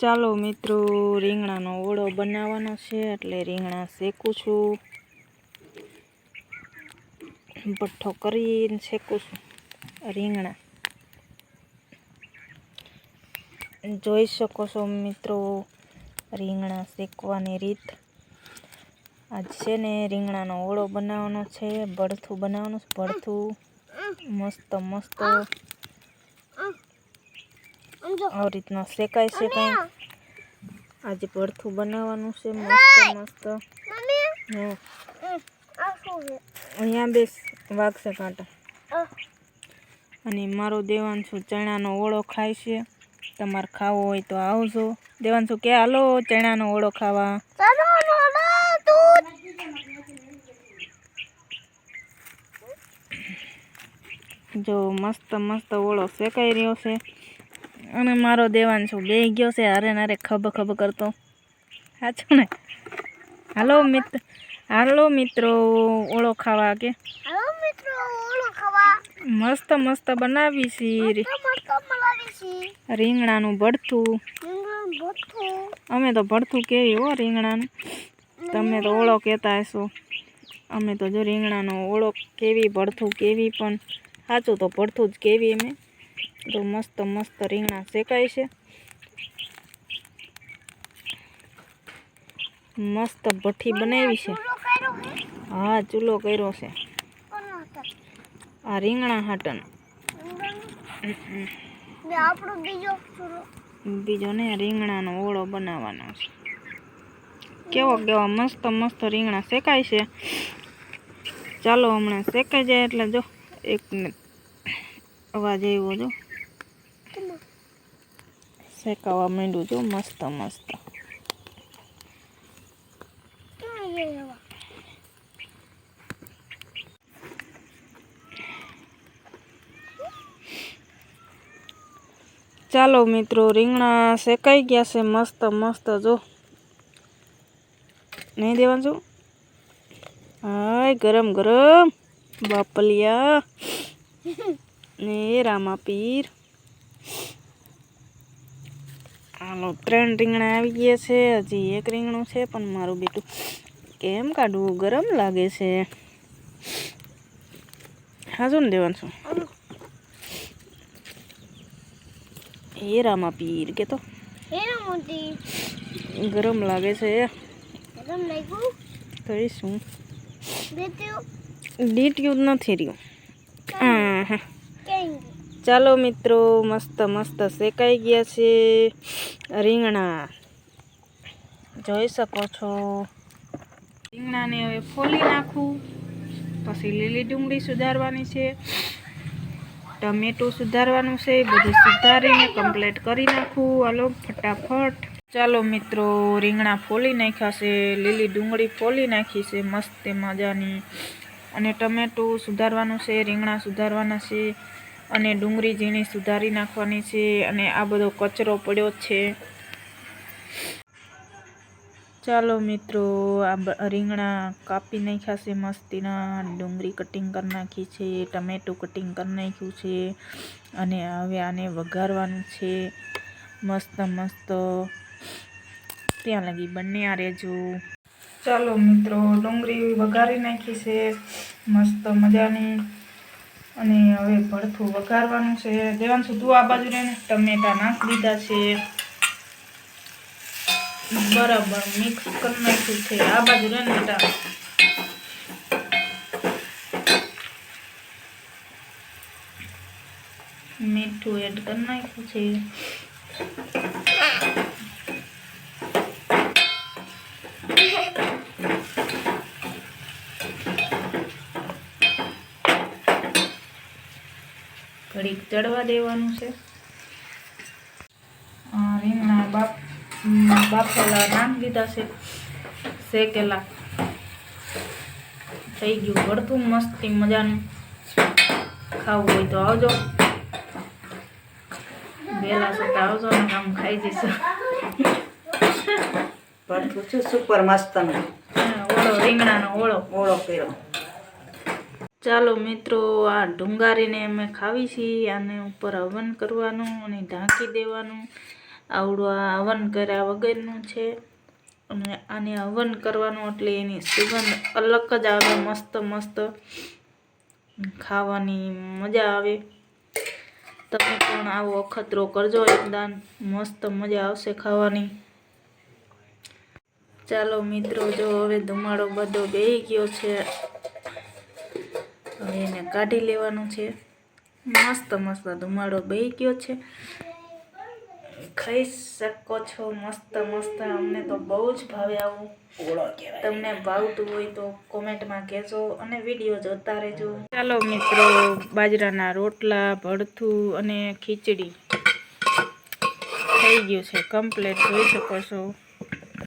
ચાલો મિત્રો, રીંગણાનો ઓળો બનાવવાનો છે એટલે રીંગણા શેકું છું. ભઠ્ઠો કરીને શેકું છું રીંગણા. જોઈ શકો છો મિત્રો રીંગણા શેકવાની રીત. આજ છે ને રીંગણાનો ઓળો બનાવવાનો છે, ભરથું બનાવવાનું છે. ભરથું મસ્ત મસ્ત આ રીતના શેકાય છે. કંઈ આજે ભરથું બનાવવાનું છે મસ્ત મસ્ત. અહીંયા બેસ, વાગશે કાંટા. અને મારો દેવાંશુ ચણાનો ઓળો ખાય છે. તમારે ખાવો હોય તો આવજો. દેવાંશુ કે હાલો ચણાનો ઓળો ખાવા. જો મસ્ત મસ્ત ઓળો શેકાઈ રહ્યો છે. અને મારો દેવાંશુ બેહી ગયો છે હારે નારે ખબ ખબ કરતો. સાચું ને? હાલો મિત્રો ઓળો ખાવા. કે મસ્ત મસ્ત બનાવી છે રીંગણાનું ભરથું. અમે તો ભરથું કેવી હો રીંગણાનું. તમે તો ઓળો કહેતા હશો. અમે તો જો રીંગણાનો ઓળો કેવી, ભરથું કેવી, પણ સાચું તો ભરથું જ કેવી. અમે તો મસ્ત મસ્ત રીંગણા શેકાય છે. મસ્ત ભઠ્ઠી બનાવી છે. હા, ચૂલો કર્યો છે આ રીંગણા હાટન. બીજો ને રીંગણાનો ઓળો બનાવવાનો છે. કેવા મસ્ત મસ્ત રીંગણા શેકાય છે. ચાલો હમણાં શેકાઈ જાય એટલે જો એક અવાજ આવ્યો. જો શેકાવા માંડ્યું. જો મસ્ત મસ્ત. ચાલો મિત્રો, રીંગણા શેકાઈ ગયા છે મસ્ત મસ્ત. જો નહીં દેવાંશુ? હાય ગરમ ગરમ બાપલિયા ને રામાપીર. હાલો, 3 રીંગણા આવી ગયા છે. હજી એક રીંગણું છે પણ મારું બેટું કેમ કાઢવું, ગરમ લાગે છે. હાજુ ને દેવાંશુ? એ રામાપીર કે તો ગરમ લાગે છે. શું ડીટ્યું જ નથી રહ્યું. ચાલો મિત્રો, મસ્ત મસ્ત શેકાઈ ગયા છે રીંગણા. જોઈ શકો છો. રીંગણાને હવે ફોલી નાખું. પછી લીલી ડુંગળી સુધારવાની છે, ટમેટું સુધારવાનું છે. બધું સુધારીને કમ્પ્લીટ કરી નાખું. હાલો ફટાફટ. ચાલો મિત્રો, રીંગણા ફોલી નાખ્યા છે, લીલી ડુંગળી ફોલી નાખી છે મસ્ત મજાની, અને ટમેટું સુધારવાનું છે, રીંગણા સુધારવાના છે, અને ડુંગળી ઝીણી સુધારી નાખવાની છે. અને આ બધો કચરો પડ્યો છે. ચાલો મિત્રો, આ રીંગણા કાપી નાખ્યા છે મસ્તીના. ડુંગળી કટિંગ કરી નાખી છે, ટમેટું કટિંગ કરી નાખ્યું છે. અને હવે આને વઘારવાનું છે મસ્ત મસ્ત. ત્યાં લગી બંને આ રહેજો. ચાલો મિત્રો, ડુંગળી વઘારી નાખી છે મસ્ત મજાની. અને હવે ભરથું વઘારવાનું છે. દેવાંશુ તું આ બાજુ રહે ને. ટમેટા નાખી દીધા છે, બરાબર મિક્સ કરી નાખ્યું છે. આ બાજુ રહે ને બેટા. મીઠું એડ કરી નાખ્યું છે. ઘડીક ચડવા દેવાનું છે. રીંગણા બાફેલા નાખી દીધા છે, શેકેલા. થઈ ગયું ભરથું મસ્તી મજાનું. ખાવું હોય તો આવજો, વેલા સુતા આવજો ને કામ ખાઈ જઈશું. ભરથું છે સુપર મસ્ત. ઓળો રીંગણાનો ઓળો કર્યો. ચાલો મિત્રો, આ ઢુંગારીને અમે ખાવી છીએ. આને ઉપર હવન કરવાનું અને ઢાંકી દેવાનું. આવડું આ હવન કર્યા વગરનું છે અને આને હવન કરવાનું એટલે એની સુગંધ અલગ જ આવે, મસ્ત મસ્ત ખાવાની મજા આવે. તમે પણ આવો અખતરો કરજો એકદમ, મસ્ત મજા આવશે ખાવાની. ચાલો મિત્રો, જો હવે ધુમાડો બધો બેહી ગયો છે, હવે એને કાઢી લેવાનું છે. મસ્ત મસ્ત ધુમાડો બેહી ગયો છે, ખાઈ શકો છો મસ્ત મસ્ત. અમને તો બહુ જ ભાવે આવું. તમને ભાવતું હોય તો કોમેન્ટમાં કહેજો અને વિડીયો જોતા રહેજો. ચાલો મિત્રો, બાજરાના રોટલા, ભડથું અને ખીચડી થઈ ગયું છે કમ્પ્લીટ, જોઈ શકો છો.